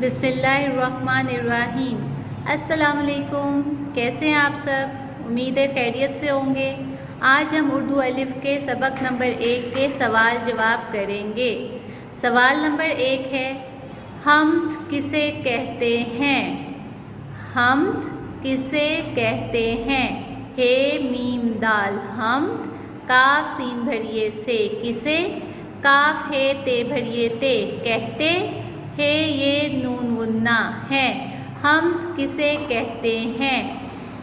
बिस्मिल्लाहिर्रहमानिर्रहीम। अस्सलाम वालेकुम। कैसे हैं आप सब? उम्मीद है खैरियत से होंगे। आज हम उर्दू अलिफ के सबक नंबर 1 के सवाल जवाब करेंगे। सवाल नंबर 1 है, हम्द किसे कहते हैं? हम्द किसे कहते हैं? हे मीम दाल हम्द, काफ सीन भरिए से किसे, काफ है ते भरिए ते कहते, है ये नून गुन्ना है। हम्द किसे कहते हैं?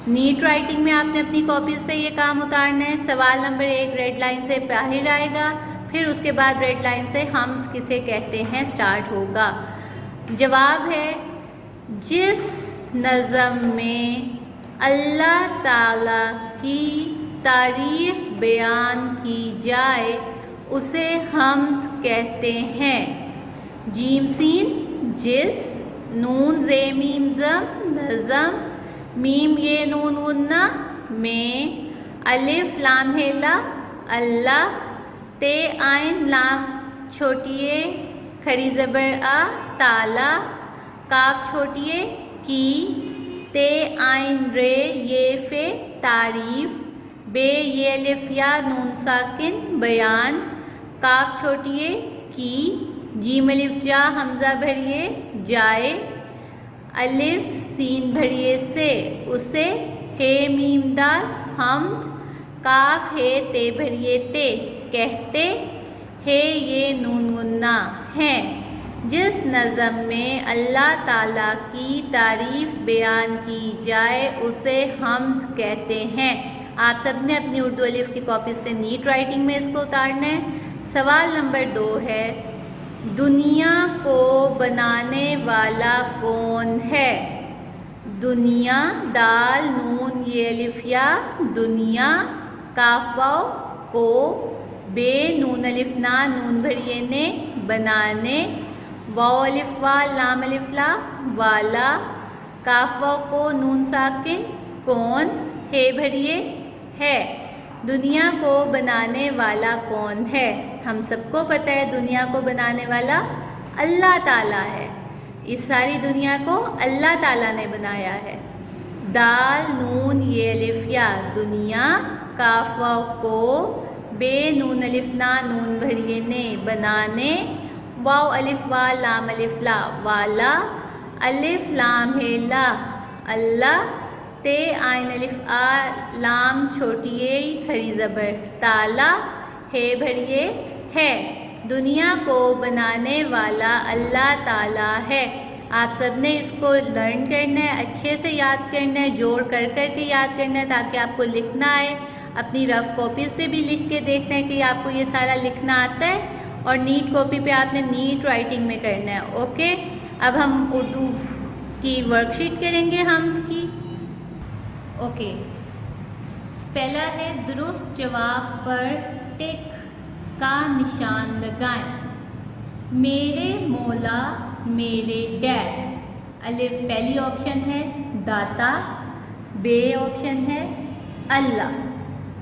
नीट राइटिंग में आपने अपनी कॉपीज़ पे ये काम उतारना है। सवाल नंबर 1 रेड लाइन से बाहर आएगा, फिर उसके बाद रेड लाइन से हम्द किसे कहते हैं स्टार्ट होगा। जवाब है, जिस नज़म में अल्लाह ताला की तारीफ़ बयान की जाए उसे हम्द कहते हैं। जीम सीन जिस, नून जे मीम जम नज़म, मीम ये नून गुन्ना में, अलिफ लाम हेला अल्लाह, ते आइन लाम छोटिए खरी ज़बर आ ताला, काफ छोटिए की, ते आइन रे ये फे तारीफ़, बे ये अलिफ या नून साकिन बयान, काफ छोटिए की, जीम अलिफ जा हमज़ा भरिए जाए, अलिफ सीन भरिए से उसे, हे मीम दाल हम्द, काफ है ते भरिए ते कहते, है ये नून गुन्ना है। जिस नज़म में अल्लाह ताला की तारीफ़ बयान की जाए उसे हम्द कहते हैं। आप सब ने अपनी उर्दू अलिफ की कॉपीज़ पे नीट राइटिंग में इसको उतारना है। सवाल नंबर 2 है, दुनिया को बनाने वाला कौन है? दुनिया दाल नून ये अलिफ या दुनिया, काफ वाव को, बे नून अलिफ ना नून भरिए ने बनाने, वाव अलिफ वा लाम अलिफ ला वाला, काफ वाव को नून साकिन कौन, हे भरिए है। दुनिया को बनाने वाला कौन है? हम सबको पता है दुनिया को बनाने वाला अल्लाह ताला है। इस सारी दुनिया को अल्लाह ताला ने बनाया है। दाल नून ये अलिफ या दुनिया, काफ वाव को, बे नून अलिफ ना नून भरिए ने बनाने, वाव अलिफ वा लाम अलिफ ला वाला, अलिफ लाम है ला अल्लाह, ते आइन अलिफ आ लाम छोटिए खरी ज़बर ताला, है भरिए है। दुनिया को बनाने वाला अल्लाह ताला है। आप सब ने इसको लर्न करना है, अच्छे से याद करना है, जोड़ कर कर के याद करना है ताकि आपको लिखना आए। अपनी रफ़ कॉपीज़ पे भी लिख के देखना है कि आपको ये सारा लिखना आता है, और नीट कॉपी पे आपने नीट राइटिंग में करना है। ओके, अब हम उर्दू की वर्कशीट करेंगे हम्द की। ओके, पहला है दुरुस्त जवाब पर टिक का निशान लगाएं। मेरे मौला मेरे डैश, अलिफ पहली ऑप्शन है दाता, बे ऑप्शन है अल्लाह,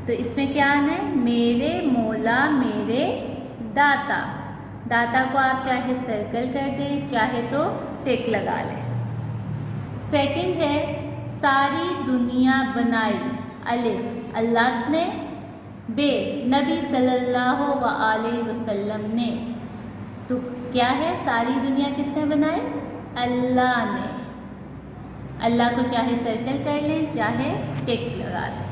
तो इसमें क्या आना है? मेरे मौला मेरे दाता। दाता को आप चाहे सर्कल कर दें चाहे तो टिक लगा लें। सेकंड है सारी दुनिया बनाई, अलिफ अल्लाह ने, बे नबी सल्लल्लाहु अलैहि वसल्लम ने, तो क्या है? सारी दुनिया किसने बनाई? अल्लाह ने। अल्लाह को चाहे सर्कल कर लें चाहे टिक लगा लें।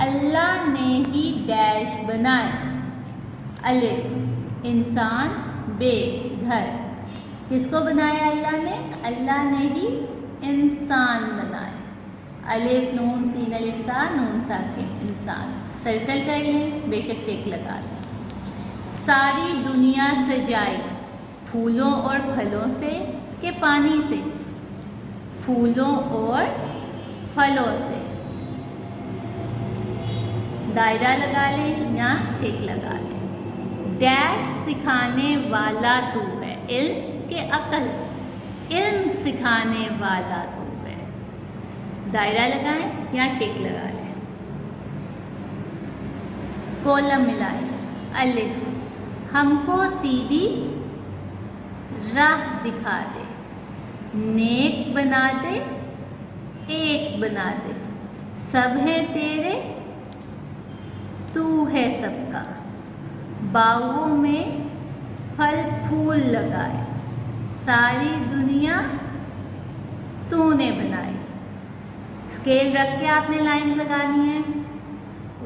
अल्लाह ने ही डैश बनाए, अलिफ इंसान, बे घर, किसको बनाया अल्लाह ने? अल्लाह ने ही इंसान बनाए, अलिफ नून सीन अलिफ सा नून साकिन इंसान, सर्कल कर लें बेशक टिक लगा लें। सारी दुनिया सजाई, फूलों और फलों से के पानी से? फूलों और फलों से, दायरा लगा लें या टिक लगा लें। डैश सिखाने वाला तू है, इल्म के अकल, इल्म सिखाने वाला तू है, दायरा लगाएं या टिक लगा लें। कॉलम मिलाएं, अलिफ हमको सीधी राह दिखा दे, नेक बना दे, एक बना दे, सब है तेरे, तू है सबका, बागों में फल फूल लगाए, सारी दुनिया तूने बनाई। स्केल रख के आपने लाइन लगानी है।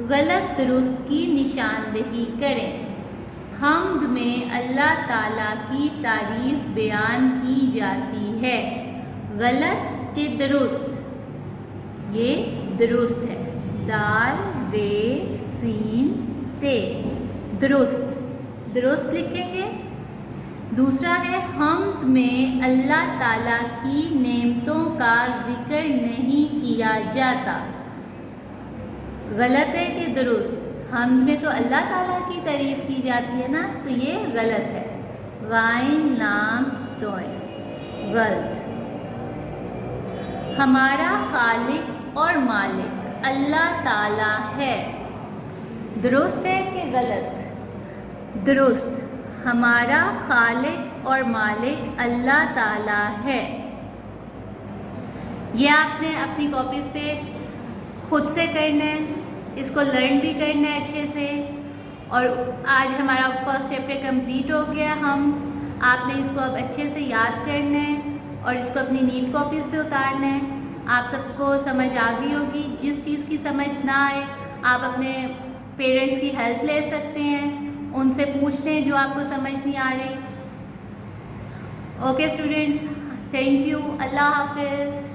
गलत दुरुस्त की निशानदेही करें। हम्द में अल्लाह ताला की तारीफ बयान की जाती है। गलत के दुरुस्त, ये दुरुस्त है, दाल रे सीन ते, दुरुस्त, दुरुस्त लिखेंगे। दूसरा है हम्द में अल्लाह ताला की नेमतों का जिक्र नहीं किया जाता। गलत है कि दुरुस्त? हम्द में तो अल्लाह ताला की तारीफ़ की जाती है ना, तो ये गलत है। गाइन लाम तोय, गलत। हमारा खालिक और मालिक अल्लाह ताला है। दुरुस्त है कि गलत? दुरुस्त। हमारा खालिक और मालिक अल्लाह ताला है। ये आपने अपनी कॉपीज़ पे खुद से करना है, इसको लर्न भी करना है अच्छे से। और आज हमारा फर्स्ट चैप्टर कंप्लीट हो गया। आपने इसको अब अच्छे से याद करना है और इसको अपनी नीट कॉपीज़ पे उतारना है। आप सबको समझ आ गई होगी। जिस चीज़ की समझ ना आए आप अपने पेरेंट्स की हेल्प ले सकते हैं, उनसे पूछ लें जो आपको समझ नहीं आ रही। ओके स्टूडेंट्स, थैंक यू, अल्लाह हाफिज़।